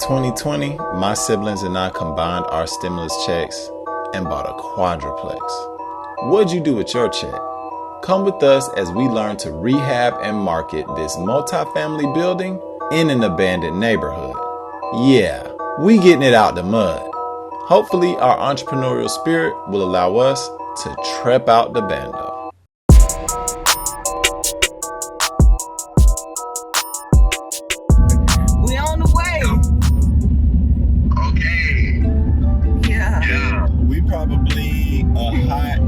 2020, my siblings and I combined our stimulus checks and bought a quadruplex. What'd you do with your check? Come with us as we learn to rehab and market this multifamily building in an abandoned neighborhood. Yeah, we getting it out the mud. Hopefully our entrepreneurial spirit will allow us to trep out the bando. We on the way. Okay. Yeah. We probably a hot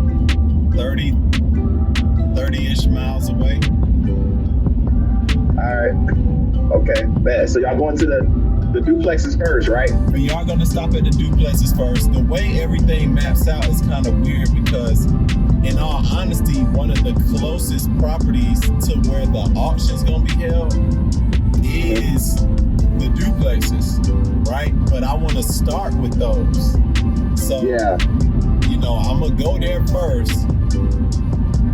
30-ish miles away. Alright. Okay. Bad. So y'all going to the duplexes first, right? We are going to stop at the duplexes first. The way everything maps out is kind of weird because, in all honesty, one of the closest properties to where the auction's going to be held is the duplexes, right? But I want to start with those. So, Yeah. I'm going to go there first.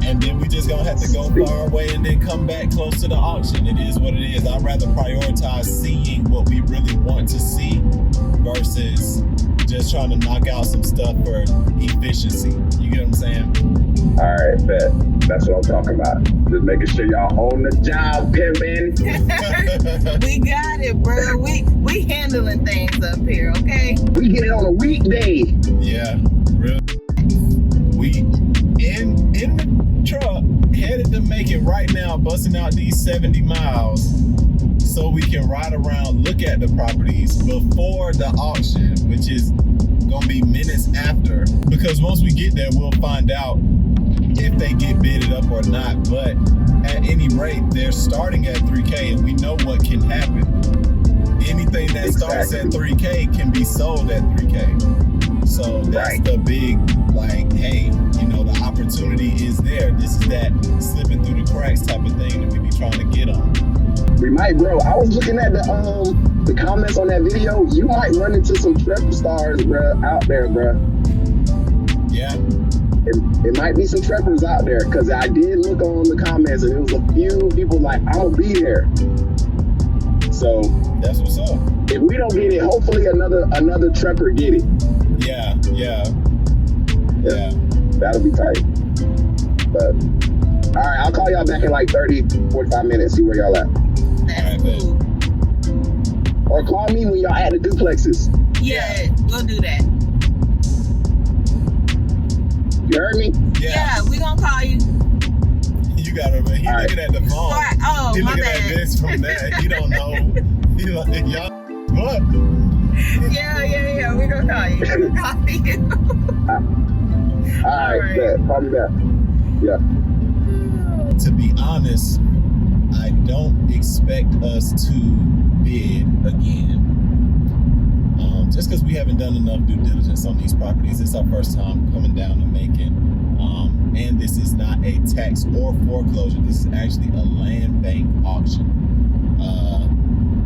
And then we just gonna have to go far away and then come back close to the auction. It is what it is. I'd rather prioritize seeing what we really want to see versus just trying to knock out some stuff for efficiency. You get what I'm saying? Alright, bet. That's what I'm talking about. Just making sure y'all own the job, pimping. We got it, bro. We handling things up here, okay? We get it on a weekday. Yeah, really. We in the truck headed to Macon right now, busting out these 70 miles so we can ride around, look at the properties before the auction, which is gonna be minutes after, because once we get there we'll find out if they get bidded up or not. But at any rate, they're starting at 3K and we know what can happen. Anything that starts at 3K can be sold at 3K. So that's the big, hey, the opportunity is there. This is that slipping through the cracks type of thing that we be trying to get on. We might, bro. I was looking at the comments on that video. You might run into some Trep stars, bro, out there, bro. Yeah. It might be some Treppers out there, because I did look on the comments and there was a few people like, I'm gonna be there. So that's what's up. If we don't get it, hopefully another Trepper get it. Yeah. That'll be tight. But all right, I'll call y'all back in like 30-45 minutes, see where y'all at. That's cool. Or call me when y'all at the duplexes. Yeah, we'll do that. You heard me? Yeah. We gonna call you. You gotta remember, he's looking at the phone. Right. Oh, He's my looking bad. at this from that. He don't know. He's like, y'all, what? Yeah. We gonna call you. All right. Bet. Call me back. Yeah. To be honest, I don't expect us to bid again. Just because we haven't done enough due diligence on these properties. It's our first time coming down to Macon. And this is not a tax or foreclosure. This is actually a land bank auction.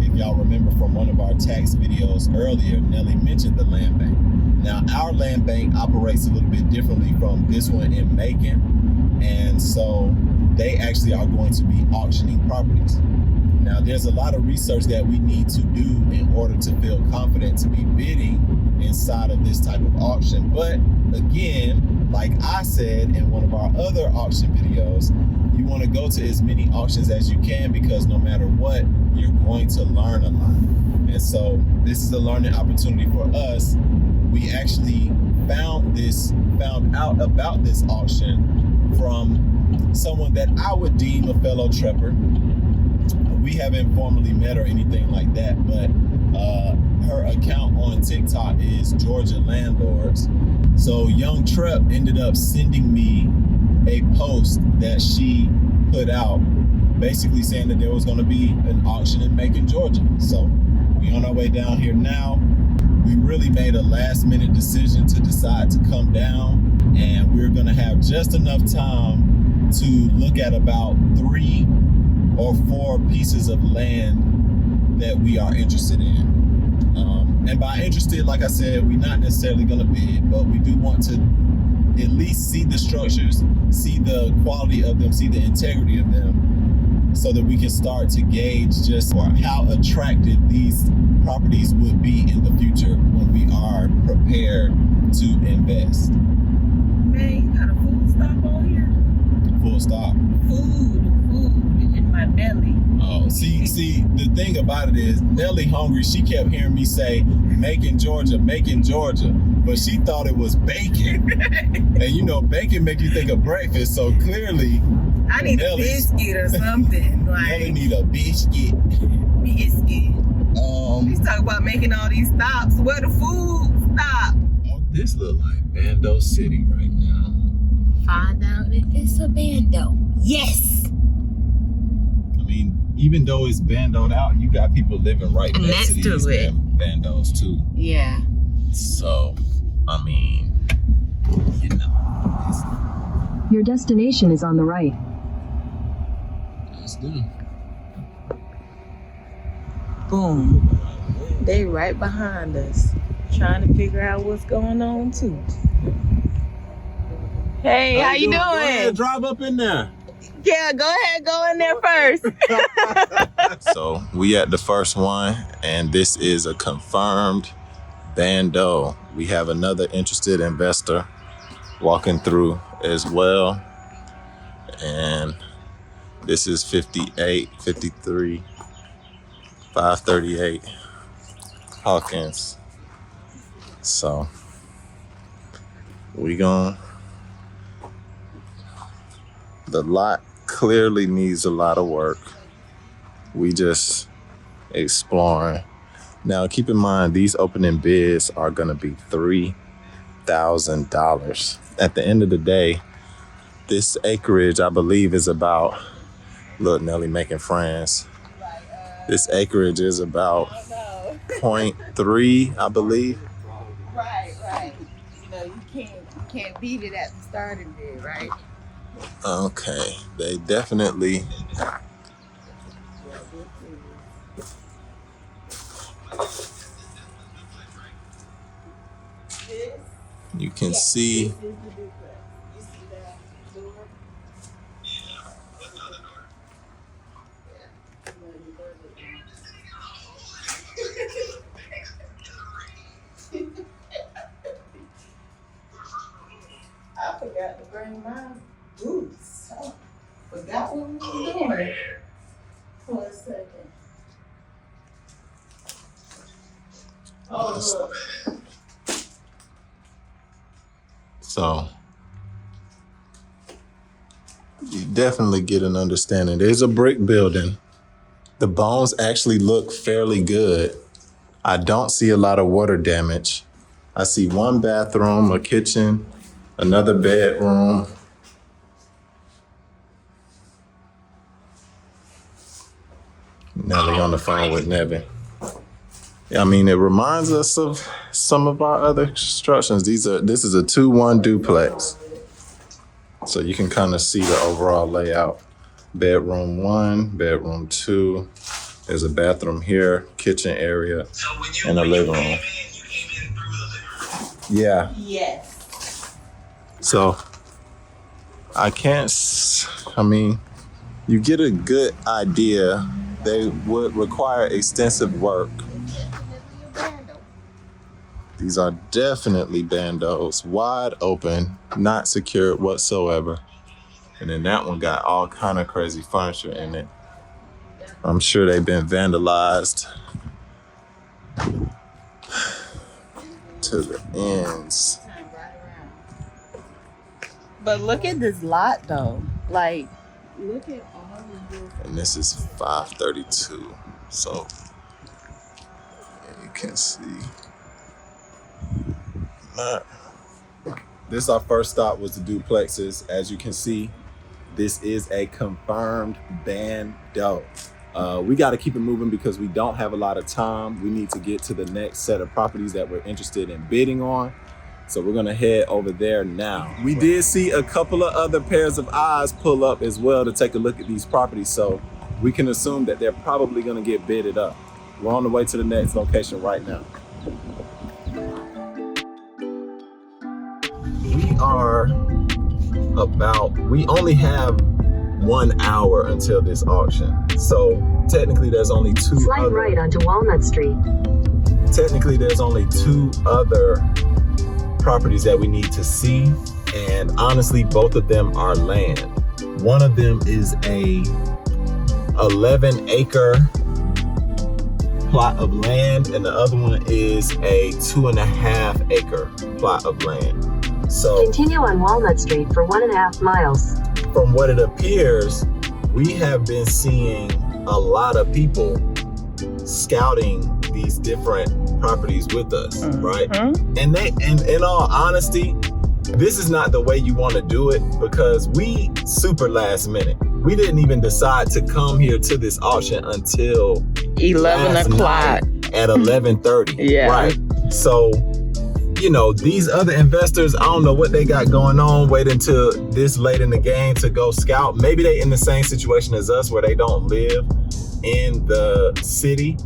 If y'all remember from one of our tax videos earlier, Nelly mentioned the land bank. Now, our land bank operates a little bit differently from this one in Macon. And so they actually are going to be auctioning properties. Now, there's a lot of research that we need to do in order to feel confident to be bidding inside of this type of auction. But again, like I said in one of our other auction videos, you want to go to as many auctions as you can, because no matter what, you're going to learn a lot. And so this is a learning opportunity for us. We actually found out about this auction from someone that I would deem a fellow Trepper. We haven't formally met or anything like that, but her account on TikTok is Georgia Landlords. So young Trep ended up sending me a post that she put out basically saying that there was going to be an auction in Macon, Georgia. So we on our way down here now. We really made a last minute decision to decide to come down, and we're going to have just enough time to look at about 3 or 4 pieces of land that we are interested in. And by interested, like I said, we're not necessarily going to bid, but we do want to at least see the structures, see the quality of them, see the integrity of them, so that we can start to gauge just how attractive these properties would be in the future when we are prepared to invest. Man, you got a full stop on here? Full stop. Food in my belly. Oh, see, the thing about it is Nelly hungry. She kept hearing me say Macon, Georgia, but she thought it was bacon. And you know, bacon make you think of breakfast, so clearly I need a biscuit or something. Nelly need a biscuit. Biscuit. He's talking about making all these stops. Where the food stop? This look like Bando City right now. Find out if it's a Bando. Yes. I mean, even though it's bandoed out, you got people living right next to these bandos too. Yeah. So, I mean, you know. Your destination is on the right. Let's do. Boom. They right behind us, trying to figure out what's going on too. Hey, how you doing? Go ahead, drive up in there. Yeah, go ahead, go in there first. So we at the first one, and this is a confirmed Bando. We have another interested investor walking through as well. And this is 58, 53, 538 Hawkins. So the lot clearly needs a lot of work. We just exploring. Now keep in mind, these opening bids are gonna be $3,000. At the end of the day, this acreage, I believe, is about, look, Nelly making friends. This acreage is about 0.3, I believe. Right. You know, you can't beat it at the starting bid, right? Okay, they definitely. You can see. I forgot to bring my boots. I forgot what we were doing. For a second. Oh, look. So you definitely get an understanding. There's a brick building. The bones actually look fairly good. I don't see a lot of water damage. I see one bathroom, a kitchen, another bedroom. Nelly on the phone with Nevin. I mean, it reminds us of some of our other constructions. This is a 2-1 duplex. So you can kind of see the overall layout. Bedroom 1, bedroom 2. There's a bathroom here, kitchen area, and a living room. Yeah. Yes. So you get a good idea. They would require extensive work. These are definitely bandos, wide open, not secured whatsoever. And then that one got all kind of crazy furniture in it. I'm sure they've been vandalized to the ends. But look at this lot though. Like, look at all of this. And this is 532. So you can see. This our first stop was the duplexes. As you can see, this is a confirmed Bando. We got to keep it moving because we don't have a lot of time. We need to get to the next set of properties that we're interested in bidding on. So we're gonna head over there now. We did see a couple of other pairs of eyes pull up as well to take a look at these properties. So we can assume that they're probably gonna get bidded up. We're on the way to the next location right now. We only have 1 hour until this auction. So technically there's only Slide right onto Walnut Street. Technically there's only 2 other properties that we need to see. And honestly, both of them are land. One of them is a 11-acre plot of land, and the other one is a 2.5-acre plot of land. So continue on Walnut Street for 1.5 miles. From what it appears, we have been seeing a lot of people scouting these different properties with us, right? And in all honesty, this is not the way you want to do it, because we super last minute. We didn't even decide to come here to this auction until 11 o'clock at 11:30. Yeah. Right. So, you know, these other investors, I don't know what they got going on, waiting until this late in the game to go scout. Maybe they in the same situation as us where they don't live in the city,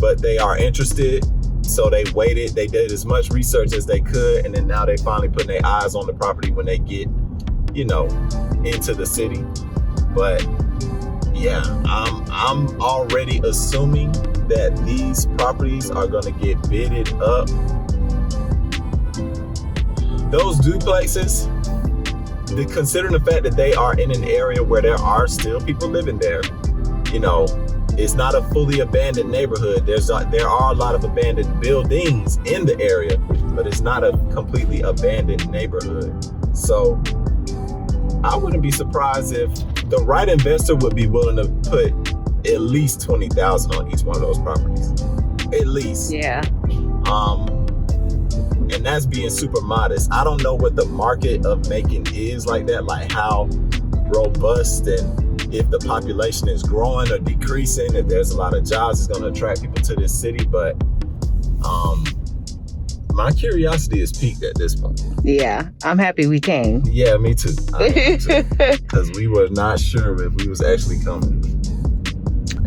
but they are interested. So they waited, they did as much research as they could, and then now they finally putting their eyes on the property when they get, you know, into the city. But yeah, I'm already assuming that these properties are gonna get bidded up. Those duplexes, considering the fact that they are in an area where there are still people living there, you know, it's not a fully abandoned neighborhood. There are a lot of abandoned buildings in the area, but it's not a completely abandoned neighborhood. So I wouldn't be surprised if the right investor would be willing to put at least $20,000 on each one of those properties, at least. Yeah. And that's being super modest. I don't know what the market of Macon is like that, like how robust, and if the population is growing or decreasing, if there's a lot of jobs, it's going to attract people to this city. But my curiosity is piqued at this point. Yeah, I'm happy we came. Yeah, me too. Because we were not sure if we was actually coming.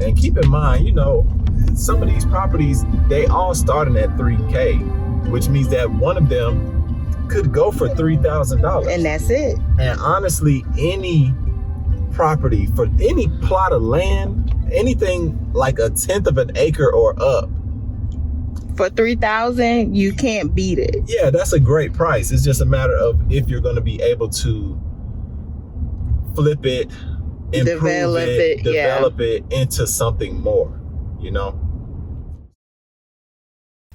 And keep in mind, you know, some of these properties, they all starting at $3K, which means that one of them could go for $3,000. And that's it. And honestly, any property for any plot of land, anything like 1/10 of an acre or up, for $3,000, you can't beat it. Yeah, that's a great price. It's just a matter of if you're going to be able to flip it, improve develop it into something more, you know?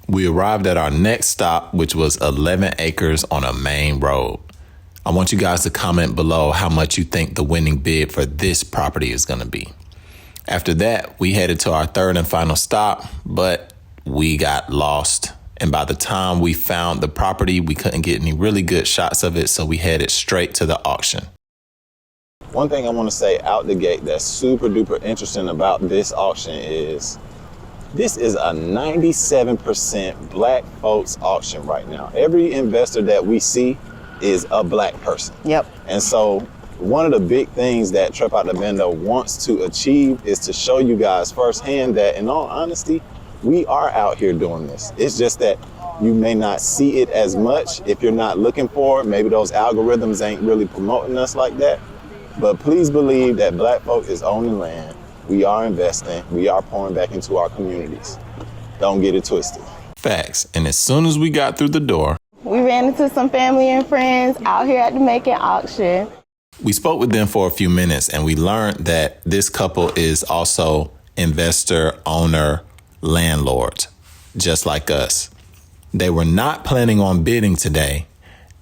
We arrived at our next stop, which was 11 acres on a main road. I want you guys to comment below how much you think the winning bid for this property is going to be. After that, we headed to our third and final stop, but we got lost. And by the time we found the property, we couldn't get any really good shots of it, so we headed straight to the auction. One thing I want to say out the gate that's super duper interesting about this auction is this is a 97% black folks auction right now. Every investor that we see is a black person. Yep. And so one of the big things that Trepoutdabando wants to achieve is to show you guys firsthand that, in all honesty, we are out here doing this. It's just that you may not see it as much if you're not looking for it. Maybe those algorithms ain't really promoting us like that. But please believe that black folk is owning land. We are investing. We are pouring back into our communities. Don't get it twisted. Facts. And as soon as we got through the door, we ran into some family and friends out here at the Macon auction. We spoke with them for a few minutes, and we learned that this couple is also investor, owner, landlords, just like us. They were not planning on bidding today,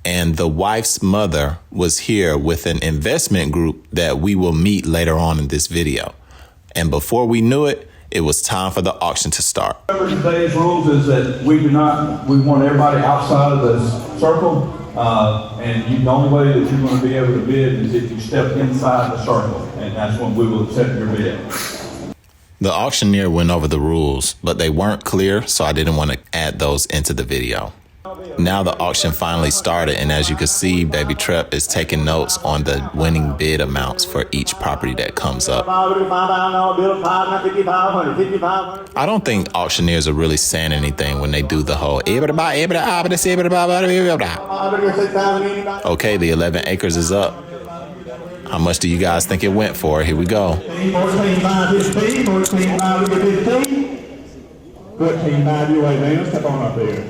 and the wife's mother was here with an investment group that we will meet later on in this video. And before we knew it, it was time for the auction to start. Today's rules is that we want everybody outside of the circle, and the only way that you're going to be able to bid is if you step inside the circle, and that's when we will accept your bid. The auctioneer went over the rules, but they weren't clear, so I didn't want to add those into the video. Now the auction finally started, and as you can see, Baby Trep is taking notes on the winning bid amounts for each property that comes up. I don't think auctioneers are really saying anything when they do the whole okay, the 11 acres is up. How much do you guys think it went for? Here we go. 14.5 14.5 15. 14.5 you right now. Step on up there.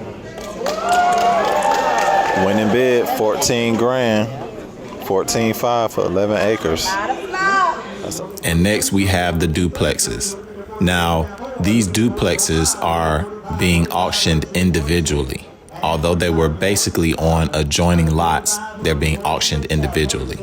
Winning bid, 14 grand. 14.5 for 11 acres. And next we have the duplexes. Now, these duplexes are being auctioned individually. Although they were basically on adjoining lots, they're being auctioned individually.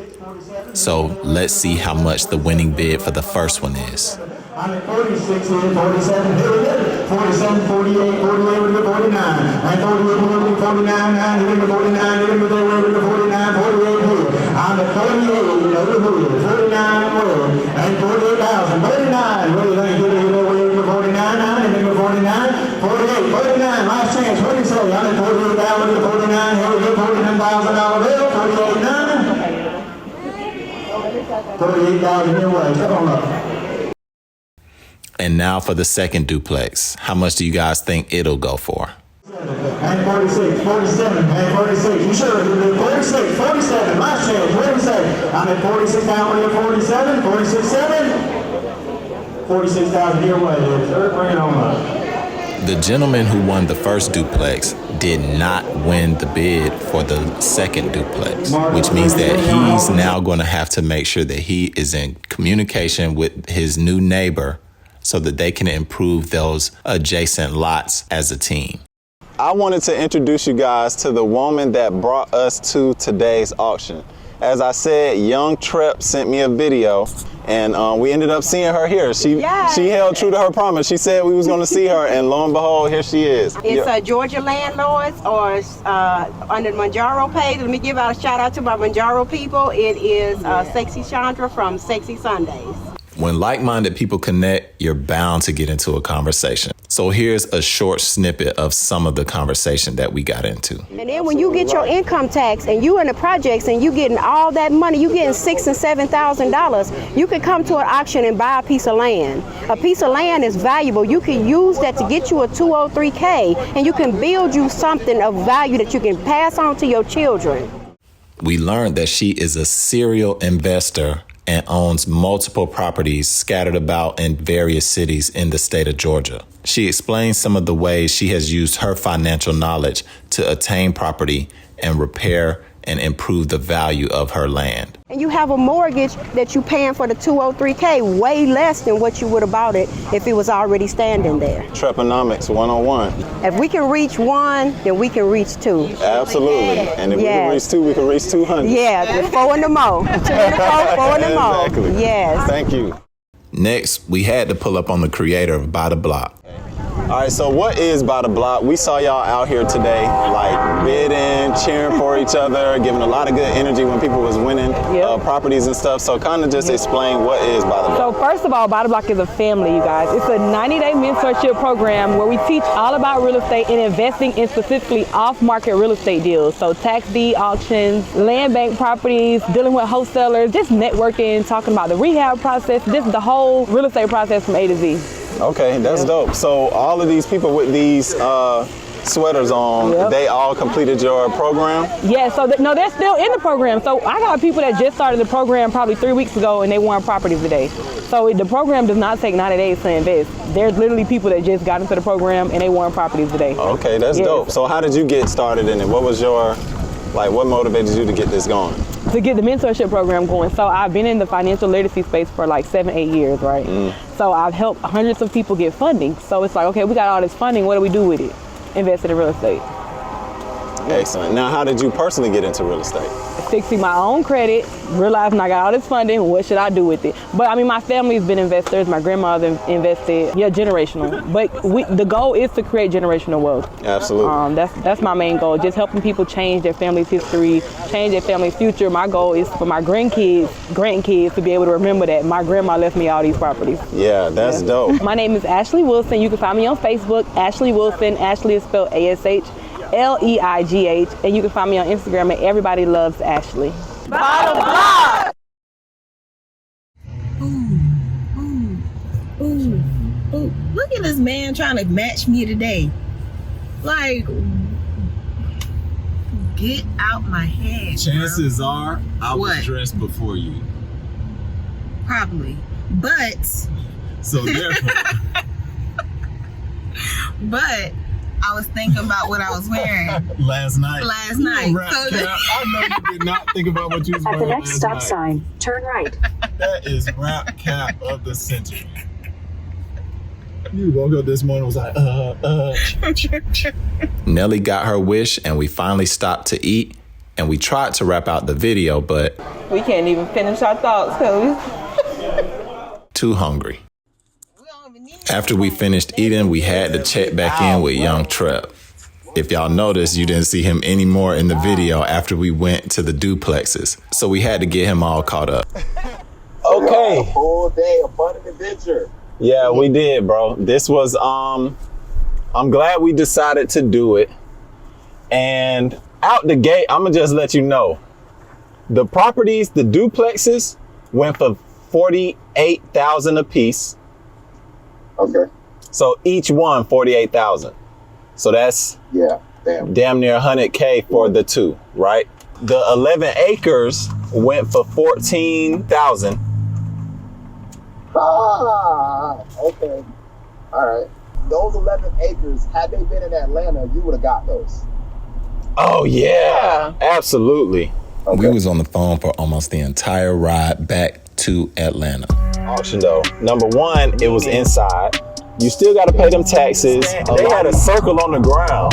So let's see how much the winning bid for the first one is. 46 here, 47 here, 47, 48, 48 with the 49, and 48 with the 49, 9 with the 49, with the 49, 48 here. On the 48 over here, 49 well, and 48,000, 49. What do you think? Give it away with the 49, 9 with the 49, 48, 49. Last chance. What do you say? On the 48,000 with the 49, here we go, $49,000 bill, 48,9. 48,000 your way. Step on up. And now for the second duplex. How much do you guys think it'll go for? And 46, 47, and 46. You sure? 46, 47. Last chance. What do you say? I'm at 46 down here, 47, 46, 7. 46,000 your way. Sir, bring it on up. The gentleman who won the first duplex did not win the bid for the second duplex, which means that he's now going to have to make sure that he is in communication with his new neighbor so that they can improve those adjacent lots as a team. I wanted to introduce you guys to the woman that brought us to today's auction. As I said, young Trep sent me a video, and we ended up seeing her here. She held true to her promise. She said we was going to see her, and lo and behold, here she is. It's Georgia Landlords or under the Manjaro page. Let me give out a shout out to my Manjaro people. It is Sexy Chandra from Sexy Sundays. When like-minded people connect, you're bound to get into a conversation. So here's a short snippet of some of the conversation that we got into. And then when you get your income tax and you in the projects and you getting all that money, you getting $6,000 and $7,000, you can come to an auction and buy a piece of land. A piece of land is valuable. You can use that to get you a 203K, and you can build you something of value that you can pass on to your children. We learned that she is a serial investor and owns multiple properties scattered about in various cities in the state of Georgia. She explains some of the ways she has used her financial knowledge to attain property and repair and improve the value of her land. And you have a mortgage that you paying for the 203K way less than what you would have bought it if it was already standing there. Treponomics 101. If we can reach one, then we can reach two. Absolutely. And if we can reach two, we can reach 200. Yeah, 4 in the mo. 2 in the mo, 4 in the mo. Exactly. Yes. Thank you. Next, we had to pull up on the creator of By the Block. All right, so what is By the Block? We saw y'all out here today, like bidding, cheering for each other, giving a lot of good energy when people was winning properties and stuff. So kind of just explain what is By the Block. So first of all, By the Block is a family, you guys. It's a 90-day mentorship program where we teach all about real estate and investing in specifically off-market real estate deals. So tax deed auctions, land bank properties, dealing with wholesalers, just networking, talking about the rehab process, just the whole real estate process from A to Z. Okay, that's dope. So all of these people with these sweaters on, they all completed your program? Yeah, so no, they're still in the program. So I got people that just started the program probably 3 weeks ago and they won properties today. So the program does not take 90 days to invest. There's literally people that just got into the program and they won properties today. Okay, that's dope. So how did you get started in it? What was your, what motivated you to get this going? To get the mentorship program going. So I've been in the financial literacy space for like 7-8 years, right? So I've helped hundreds of people get funding. So it's like, okay, we got all this funding, what do we do with it? Invest in real estate. Excellent. Now, how did you personally get into real estate? Fixing my own credit, realizing I got all this funding, what should I do with it? But I mean, my family's been investors, my grandmother invested, generational. But the goal is to create generational wealth. Absolutely. That's my main goal, just helping people change their family's history, change their family's future. My goal is for my grandkids to be able to remember that my grandma left me all these properties. Yeah, that's dope. My name is Ashley Wilson. You can find me on Facebook, Ashley Wilson. Ashley is spelled ASHLEIGH, and you can find me on Instagram at Everybody Loves Ashley. By the Block! Ooh. Look at this man trying to match me today. Like, get out my head. Chances are I was What? dressed before you. Probably. But So therefore, but I was thinking about what I was wearing last night. So I know you did not think about what you was At the wearing next last stop night. sign, turn right. That is rap cap of the century. You woke up this morning and was like, Nelly got her wish and we finally stopped to eat, and we tried to wrap out the video, but We can't even finish our thoughts because too hungry. After we finished eating, we had to check back in with young Trep. If y'all noticed, you didn't see him anymore in the video after we went to the duplexes. So we had to get him all caught up. Okay. A full day, a fun adventure. Yeah, we did, bro. This was, I'm glad we decided to do it. And out the gate, I'm gonna just let you know, the properties, the duplexes went for $48,000 a piece. Okay. So each one, $48,000. So that's damn near $100K for the two, right? The 11 acres went for $14,000. Okay. All right. Those 11 acres, had they been in Atlanta, you would have got those. Oh yeah, absolutely. Okay. We was on the phone for almost the entire ride back to Atlanta. Auction though, number one, it was inside. You still gotta pay them taxes. They had a circle on the ground.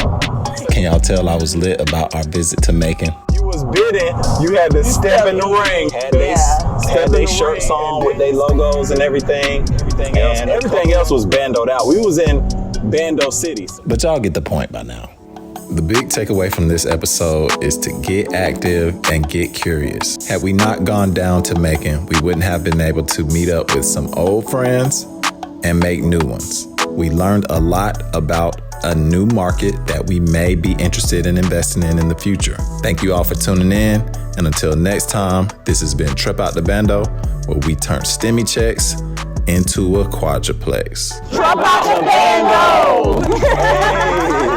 Can y'all tell I was lit about our visit to Macon? You was bidding, you had to step in the ring. Had they shirts on with their logos and everything. Everything else was bandoed out. We was in Bando cities. But y'all get the point by now. The big takeaway from this episode is to get active and get curious. Had we not gone down to Macon, we wouldn't have been able to meet up with some old friends and make new ones. We learned a lot about a new market that we may be interested in investing in the future. Thank you all for tuning in. And until next time, this has been trepoutdabando, where we turn STEMI checks into a quadruplex. Trepoutdabando! Hey.